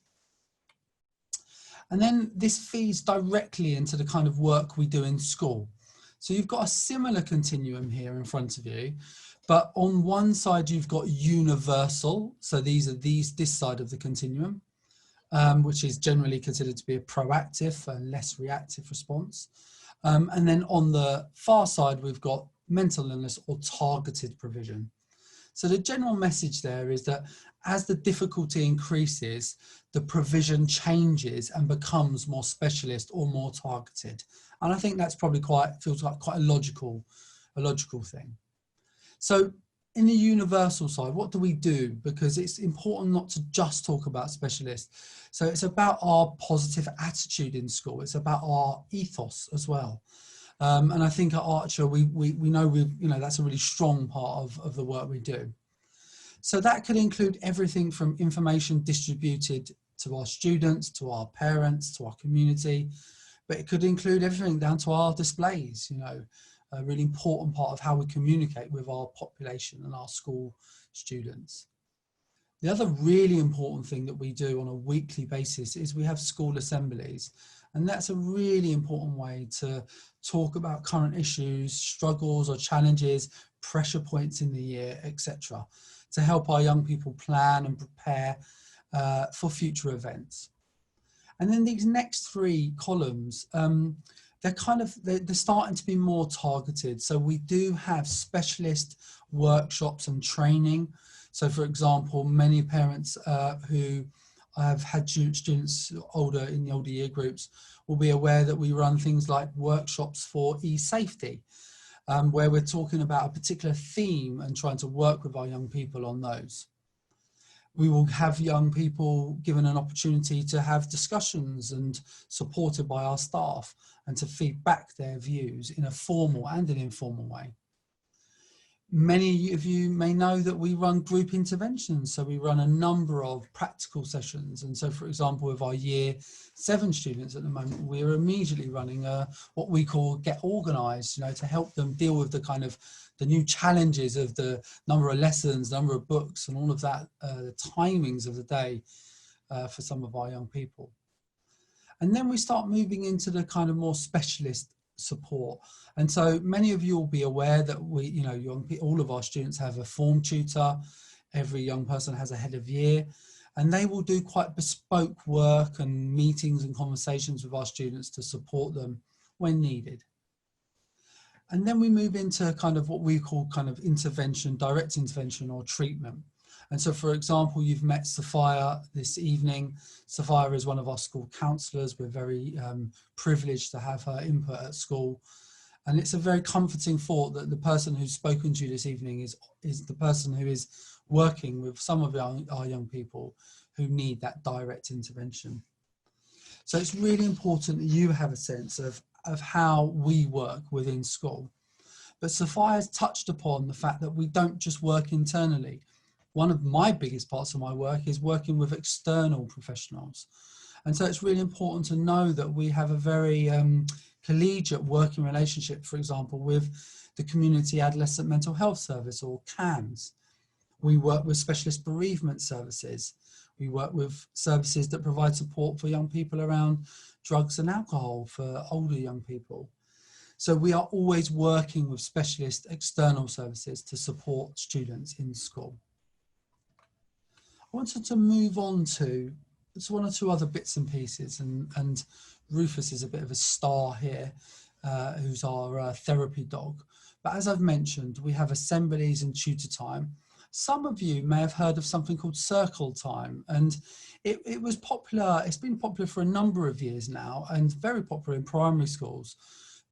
And then this feeds directly into the kind of work we do in school. So you've got a similar continuum here in front of you, but on one side you've got universal. So these are this side of the continuum, which is generally considered to be a proactive and less reactive response. And then on the far side, we've got mental illness or targeted provision. So the general message there is that as the difficulty increases, the provision changes and becomes more specialist or more targeted. And I think that's probably feels like quite a logical thing. So in the universal side, what do we do? Because it's important not to just talk about specialists. So it's about our positive attitude in school. It's about our ethos as well. And I think at Archer, we know that's a really strong part of the work we do. So that could include everything from information distributed to our students, to our parents, to our community, but it could include everything down to our displays, a really important part of how we communicate with our population and our school students. The other really important thing that we do on a weekly basis is we have school assemblies. And that's a really important way to talk about current issues, struggles or challenges, pressure points in the year, etc., to help our young people plan and prepare for future events. And then these next three columns, they're starting to be more targeted. So we do have specialist workshops and training. So for example, many parents who have had students in the older year groups will be aware that we run things like workshops for e-safety, where we're talking about a particular theme and trying to work with our young people on those. We will have young people given an opportunity to have discussions and supported by our staff and to feed back their views in a formal and an informal way. Many of you may know that we run group interventions. So we run a number of practical sessions. And so, for example, with our year 7 students at the moment, we're immediately running what we call Get Organised, to help them deal with the new challenges of the number of lessons, number of books and all of that, the timings of the day for some of our young people. And then we start moving into the kind of more specialist support. And so many of you will be aware that all of our students have a form tutor. Every young person has a head of year, and they will do quite bespoke work and meetings and conversations with our students to support them when needed. And then we move into kind of what we call kind of intervention, direct intervention or treatment. And so, for example, you've met Sophia this evening. Sophia is one of our school counsellors. We're very privileged to have her input at school. And it's a very comforting thought that the person who's spoken to you this evening is the person who is working with some of our young people who need that direct intervention. So it's really important that you have a sense of how we work within school. But Sophia has touched upon the fact that we don't just work internally. One of my biggest parts of my work is working with external professionals. And so it's really important to know that we have a very collegiate working relationship, for example, with the Community Adolescent Mental Health Service, or CAMS. We work with specialist bereavement services. We work with services that provide support for young people around drugs and alcohol for older young people. So we are always working with specialist external services to support students in school. I wanted to move on to one or two other bits and pieces, and Rufus is a bit of a star here, who's our therapy dog. But as I've mentioned, we have assemblies and tutor time. Some of you may have heard of something called Circle Time, and it was popular. It's been popular for a number of years now and very popular in primary schools,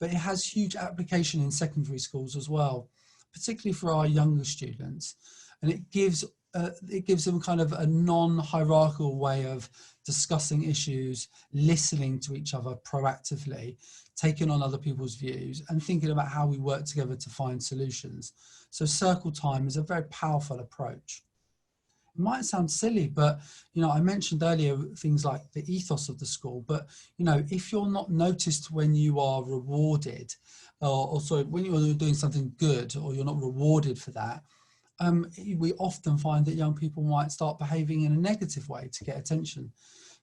but it has huge application in secondary schools as well, particularly for our younger students. And it gives them kind of a non-hierarchical way of discussing issues, listening to each other proactively, taking on other people's views and thinking about how we work together to find solutions. So Circle Time is a very powerful approach. It might sound silly, but I mentioned earlier things like the ethos of the school, but if you're not noticed when you are rewarded, or sorry, when you're doing something good or you're not rewarded for that, we often find that young people might start behaving in a negative way to get attention.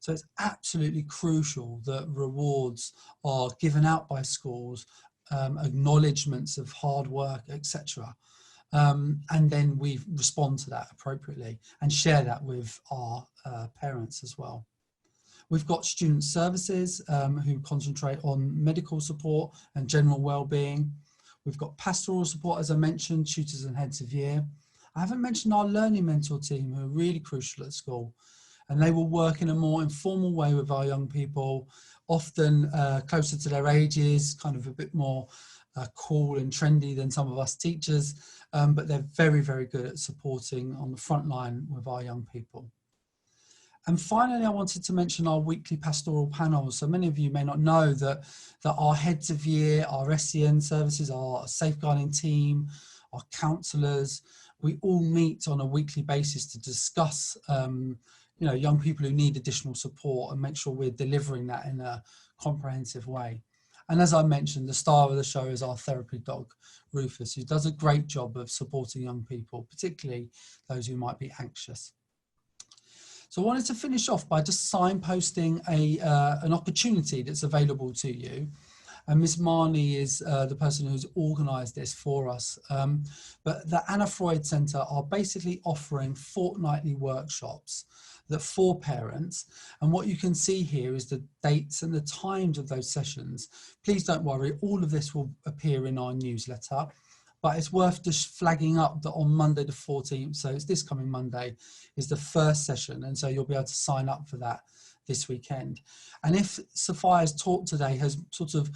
So it's absolutely crucial that rewards are given out by schools acknowledgements of hard work, etc. And then we respond to that appropriately and share that with our parents as well. We've got student services who concentrate on medical support and general well-being. We've got pastoral support, as I mentioned, tutors and heads of year. I haven't mentioned our learning mentor team, who are really crucial at school, and they will work in a more informal way with our young people, often closer to their ages, kind of a bit more cool and trendy than some of us teachers, but they're very, very good at supporting on the front line with our young people. And finally, I wanted to mention our weekly pastoral panels. So many of you may not know that our heads of year, our SEN services, our safeguarding team, our counsellors, we all meet on a weekly basis to discuss young people who need additional support and make sure we're delivering that in a comprehensive way. And as I mentioned, the star of the show is our therapy dog, Rufus, who does a great job of supporting young people, particularly those who might be anxious. So I wanted to finish off by just signposting an opportunity that's available to you. And Ms. Marnie is the person who's organised this for us. But the Anna Freud Centre are basically offering fortnightly workshops that for parents. And what you can see here is the dates and the times of those sessions. Please don't worry, all of this will appear in our newsletter. But it's worth just flagging up that on Monday the 14th, so it's this coming Monday, is the first session. And so you'll be able to sign up for that this weekend. And if Sophia's talk today has sort of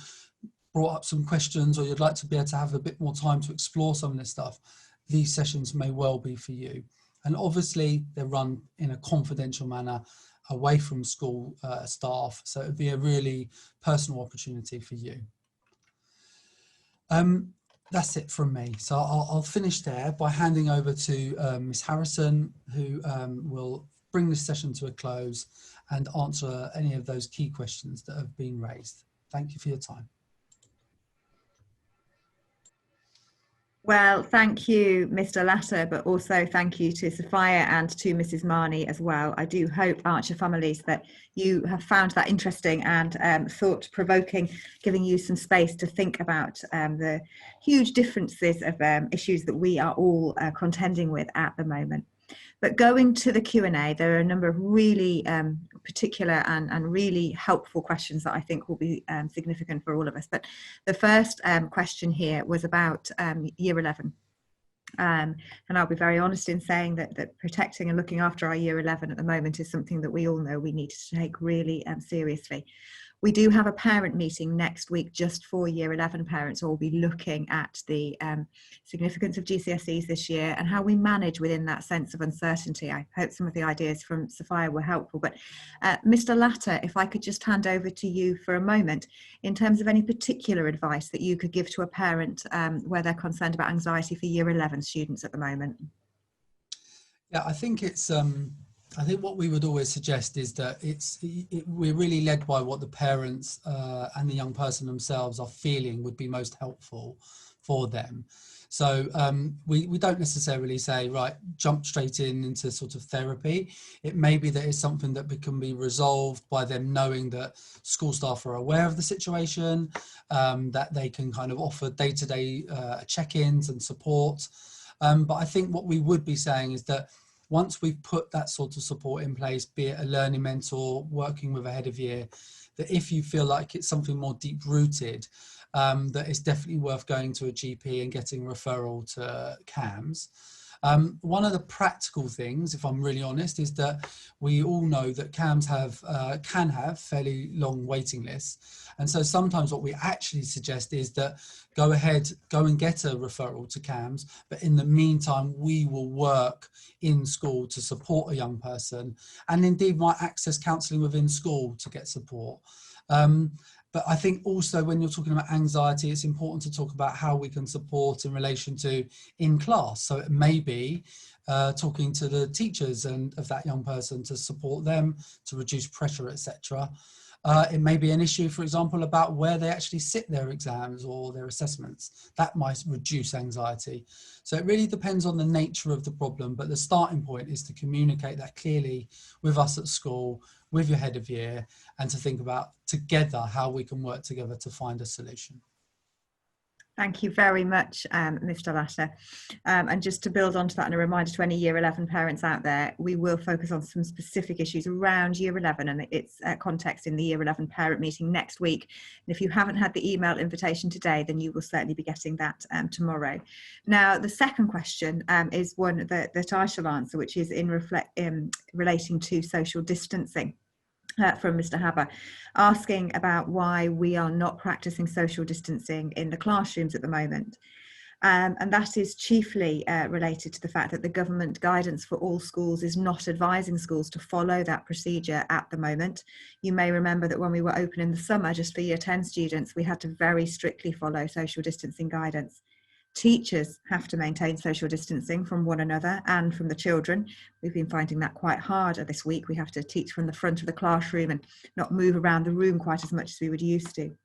brought up some questions, or you'd like to be able to have a bit more time to explore some of this stuff, these sessions may well be for you. And obviously they're run in a confidential manner away from school staff. So it'd be a really personal opportunity for you. That's it from me. So I'll finish there by handing over to Ms. Harrison, who will bring this session to a close and answer any of those key questions that have been raised. Thank you for your time. Well, thank you, Mr. Latter, but also thank you to Sophia and to Mrs. Marnie as well. I do hope, Archer families, that you have found that interesting and thought-provoking, giving you some space to think about the huge differences of issues that we are all contending with at the moment. But going to the Q&A, there are a number of really particular and really helpful questions that I think will be significant for all of us. But the first question here was about Year 11. And I'll be very honest in saying that protecting and looking after our Year 11 at the moment is something that we all know we need to take really seriously. We do have a parent meeting next week just for Year 11 parents, or we'll be looking at the significance of GCSEs this year and how we manage within that sense of uncertainty. I hope some of the ideas from Sophia were helpful. But Mr. Latter, if I could just hand over to you for a moment in terms of any particular advice that you could give to a parent where they're concerned about anxiety for Year 11 students at the moment. Yeah, I think it's... I think what we would always suggest is that we're really led by what the parents and the young person themselves are feeling would be most helpful for them. So we don't necessarily say, right, jump straight into sort of therapy. It may be that it's something that can be resolved by them knowing that school staff are aware of the situation, that they can kind of offer day-to-day check-ins and support. But I think what we would be saying is that once we've put that sort of support in place, be it a learning mentor, working with a head of year, that if you feel like it's something more deep rooted, that it's definitely worth going to a GP and getting referral to CAMHS. One of the practical things, if I'm really honest, is that we all know that CAMHS can have fairly long waiting lists. And so sometimes what we actually suggest is that go and get a referral to CAMHS, but in the meantime, we will work in school to support a young person and indeed might access counselling within school to get support. But I think also when you're talking about anxiety, it's important to talk about how we can support in relation to in class. So it may be talking to the teachers and of that young person to support them, to reduce pressure, etc. It may be an issue, for example, about where they actually sit their exams or their assessments. That might reduce anxiety. So it really depends on the nature of the problem, but the starting point is to communicate that clearly with us at school, with your head of year, and to think about together how we can work together to find a solution. Thank you very much, Mr. Lasher. And just to build onto that, and a reminder to any Year 11 parents out there, we will focus on some specific issues around Year 11 and its context in the Year 11 parent meeting next week. And if you haven't had the email invitation today, then you will certainly be getting that tomorrow. Now, the second question is one that I shall answer, which is in relating to social distancing. From Mr. Haber, asking about why we are not practicing social distancing in the classrooms at the moment. And that is chiefly related to the fact that the government guidance for all schools is not advising schools to follow that procedure at the moment. You may remember that when we were open in the summer, just for Year 10 students, we had to very strictly follow social distancing guidance. Teachers have to maintain social distancing from one another and from the children. We've been finding that quite hard this week. We have to teach from the front of the classroom and not move around the room quite as much as we would used to.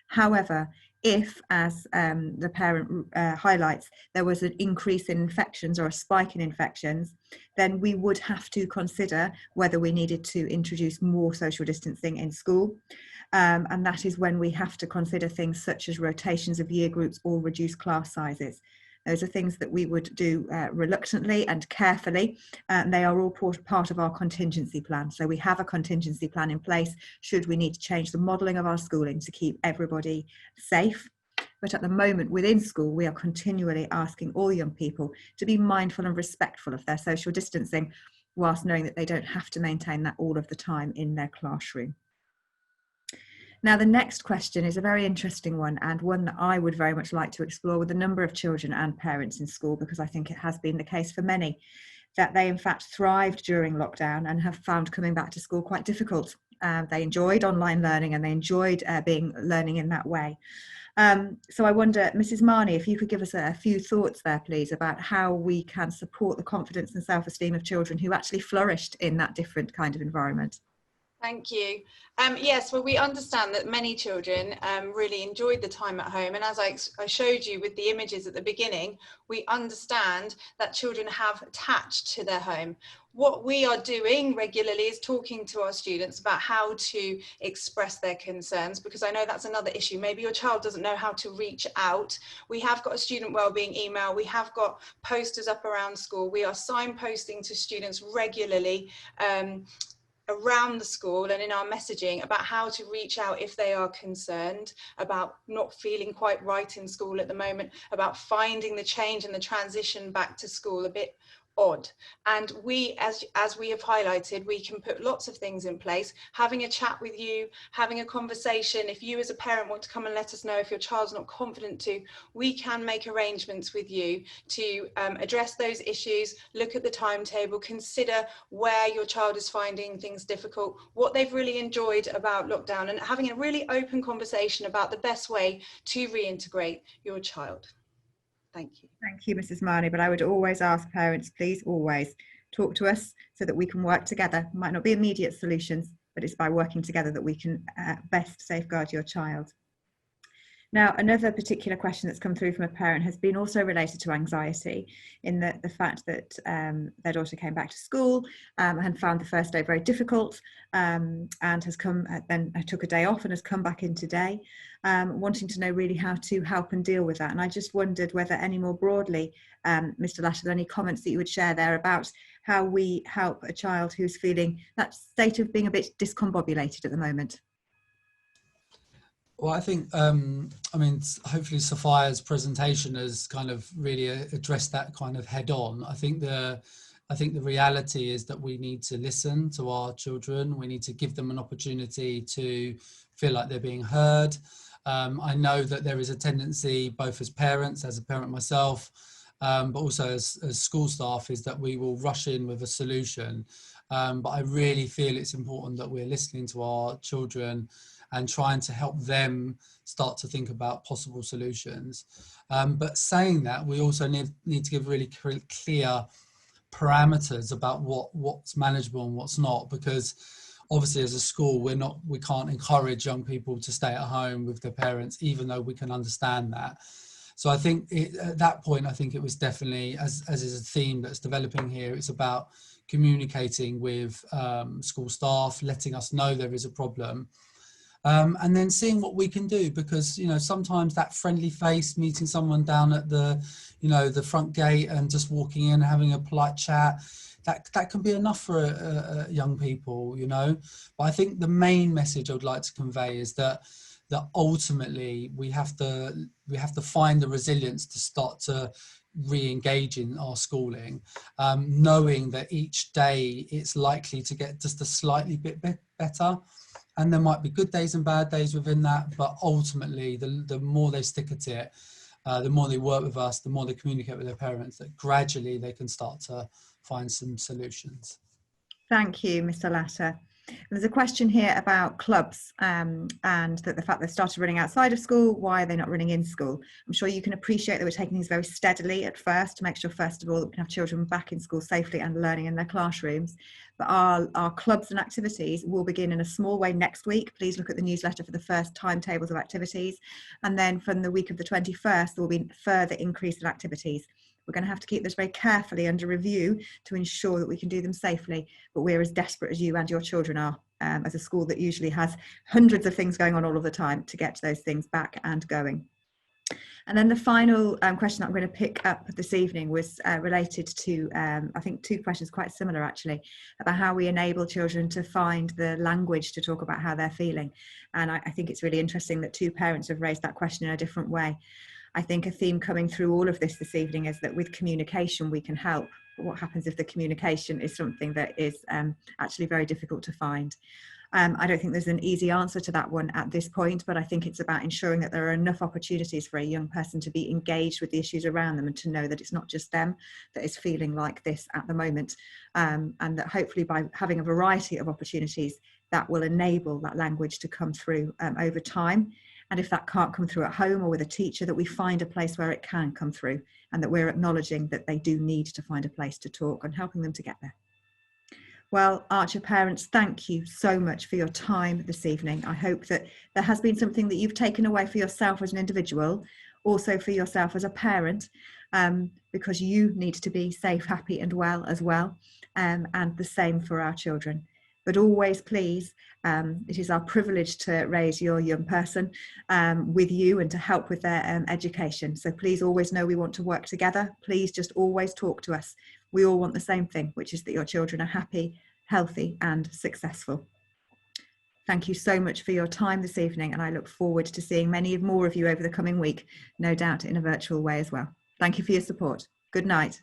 However, if, as the parent highlights, there was an increase in infections or a spike in infections, then we would have to consider whether we needed to introduce more social distancing in school. And that is when we have to consider things such as rotations of year groups or reduced class sizes. Those are things that we would do reluctantly and carefully. They are all part of our contingency plan. So we have a contingency plan in place should we need to change the modelling of our schooling to keep everybody safe. But at the moment within school, we are continually asking all young people to be mindful and respectful of their social distancing, whilst knowing that they don't have to maintain that all of the time in their classroom. Now, the next question is a very interesting one, and one that I would very much like to explore with a number of children and parents in school, because I think it has been the case for many, that they in fact thrived during lockdown and have found coming back to school quite difficult. They enjoyed online learning and they enjoyed learning in that way. So I wonder, Mrs. Marnie, if you could give us a few thoughts there, please, about how we can support the confidence and self-esteem of children who actually flourished in that different kind of environment. Thank you. Yes, well, we understand that many children really enjoyed the time at home. And as I showed you with the images at the beginning, we understand that children have attached to their home. What we are doing regularly is talking to our students about how to express their concerns, because I know that's another issue. Maybe your child doesn't know how to reach out. We have got a student wellbeing email. We have got posters up around school. We are signposting to students regularly around the school and in our messaging about how to reach out if they are concerned about not feeling quite right in school at the moment, about finding the change and the transition back to school a bit odd. And we, as we have highlighted, we can put lots of things in place, having a chat with you, having a conversation. If you as a parent want to come and let us know if your child's not confident to, we can make arrangements with you to address those issues, look at the timetable, consider where your child is finding things difficult, what they've really enjoyed about lockdown, and having a really open conversation about the best way to reintegrate your child. Thank you. Thank you, Mrs. Marnie. But I would always ask parents, please always talk to us so that we can work together. It might not be immediate solutions, but it's by working together that we can best safeguard your child. Now, another particular question that's come through from a parent has been also related to anxiety, in the fact that their daughter came back to school and found the first day very difficult, and has come, then took a day off and has come back in today, wanting to know really how to help and deal with that. And I just wondered whether any more broadly, Mr. Lasher, there are any comments that you would share there about how we help a child who's feeling that state of being a bit discombobulated at the moment. Well, I think, I mean, hopefully Sophia's presentation has kind of really addressed that kind of head on. I think the reality is that we need to listen to our children. We need to give them an opportunity to feel like they're being heard. I know that there is a tendency, both as parents, as a parent myself, but also as school staff, is that we will rush in with a solution. But I really feel it's important that we're listening to our children and trying to help them start to think about possible solutions. But saying that, we also need to give really clear parameters about what's manageable and what's not, because obviously as a school, we can't encourage young people to stay at home with their parents, even though we can understand that. So I think at that point, I think it was definitely, as is a theme that's developing here, it's about communicating with school staff, letting us know there is a problem. and then seeing what we can do, because sometimes that friendly face, meeting someone down at the the front gate and just walking in, having a polite chat, that can be enough for young people, but I think the main message I would like to convey is that ultimately we have to find the resilience to start to re-engage in our schooling, knowing that each day it's likely to get just a slightly bit better, and there might be good days and bad days within that, but ultimately the more they stick at it, the more they work with us, the more they communicate with their parents, that gradually they can start to find some solutions. Thank you, Mr. Latter. There's a question here about clubs, and that the fact they've started running outside of school, why are they not running in school? I'm sure you can appreciate that we're taking things very steadily at first to make sure, first of all, that we can have children back in school safely and learning in their classrooms. But our clubs and activities will begin in a small way next week. Please look at the newsletter for the first timetables of activities. And then from the week of the 21st, there will be further increase in activities. We're going to have to keep this very carefully under review to ensure that we can do them safely, but we're as desperate as you and your children are, as a school that usually has hundreds of things going on all of the time, to get those things back and going. And then the final question that I'm going to pick up this evening was related to, I think, two questions quite similar actually, about how we enable children to find the language to talk about how they're feeling. And I think it's really interesting that two parents have raised that question in a different way. I think a theme coming through all of this evening is that with communication we can help. But what happens if the communication is something that is actually very difficult to find? I don't think there's an easy answer to that one at this point, but I think it's about ensuring that there are enough opportunities for a young person to be engaged with the issues around them and to know that it's not just them that is feeling like this at the moment, and that hopefully by having a variety of opportunities that will enable that language to come through over time. And if that can't come through at home or with a teacher, that we find a place where it can come through, and that we're acknowledging that they do need to find a place to talk and helping them to get there. Well, Archer parents, thank you so much for your time this evening. I hope that there has been something that you've taken away for yourself as an individual, also for yourself as a parent, because you need to be safe, happy and well as well, and the same for our children. But always, please, it is our privilege to raise your young person with you and to help with their education. So please always know we want to work together. Please just always talk to us. We all want the same thing, which is that your children are happy, healthy and successful. Thank you so much for your time this evening, and I look forward to seeing many more of you over the coming week, no doubt in a virtual way as well. Thank you for your support. Good night.